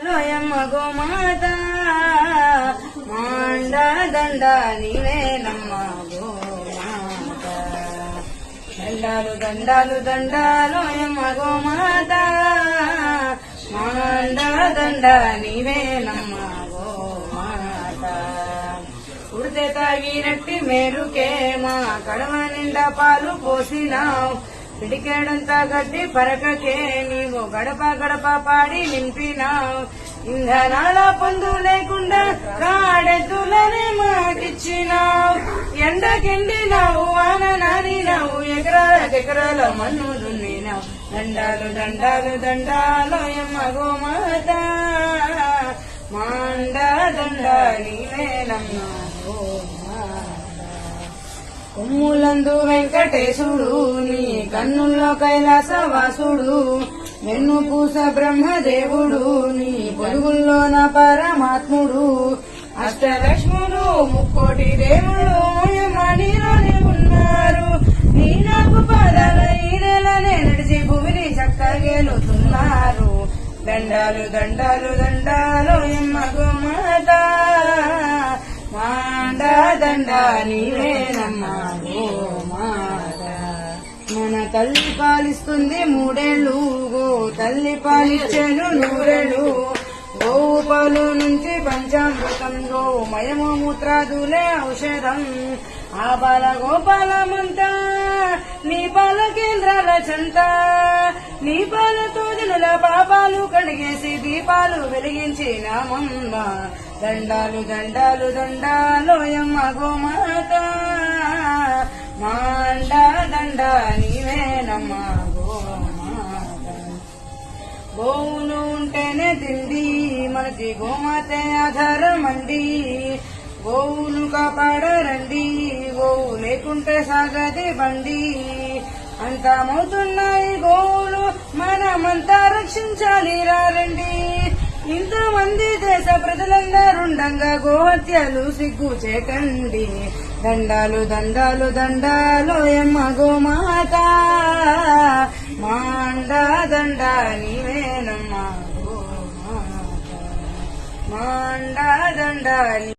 లోయమ్మ గోమాత మాండ దండ నీవేనమ్మ గోమాత దండాలు దండాలు దండాలోయమ్మ గోమాత మాండ దండ నీవేనమ్మ గోమాత ఉడితే తాగినట్టి మేలుకే మా కడవ నిండా పాలు పోసినావు పిడికేడంతా గడ్డి పరకకే నీవు గడప గడప పాడి నింపినావు ఇంధనాల పొందు లేకుండా కాడెద్దులనే మాటిచ్చినావు ఎండకెండినావు వాన నానినావు ఎకరాల మన్ను దున్నినావు దండాలు దండాలు దండాలోయమ్మ గోమాత మాండ దండ నీవేనమ్మ కొమ్ములందు వెంకటేశుడు నీ కన్నుల్లో కైలాసవాసుడు వెన్ను పూస బ్రహ్మదేవుడు నీ పొరుగుల్లోన పరమాత్ముడు అష్టలక్ష్ముడు ముక్కోటి దేవుడు నీలోనే ఉన్నారు నీ నాకు పాదాల ఈ నెలనే నడిచి భూమిని చక్కగేలుతున్నారు దండాలు దండాలు దండాలు ఎమ్మ గోమాత మాండ దండ నీవేనమ్మ గోమాత మన తల్లి పాలిస్తుంది మూడేళ్లు గో తల్లి పాలిచ్చేను నూరేళ్లు గోవు పాలు నుంచి పంచామృతం గోమయము మూత్రాదులే ఔషధం ఆ బాల గోపాలమంతా నీ పాల కేంద్రాల చెంత నీ పాలతో జనుల పాపాలు కడిగేసి దీపాలు వెలిగించినామమ్మ దండాలు దండాలు దండాలోయమ్మ గోమాత మాండ దండ నీవేనమ్మ గోమాత గోవులు ఉంటేనే తిండి మనకి గోమాతే ఆధారమండి గోవులు కాపాడరండి గోవు లేకుంటే సాగది బండి అంతమవుతున్నాయి గోవులు మనమంతా రక్షించాలి రండి ఇంతమంది దేశ ప్రజలందరుండంగా గోహత్యలు సిగ్గు చేకండి దండాలు దండాలు దండాలోయమ్మ గోమాత మాండ దండ నీవేనమ్మ గోమాత మాండ దండ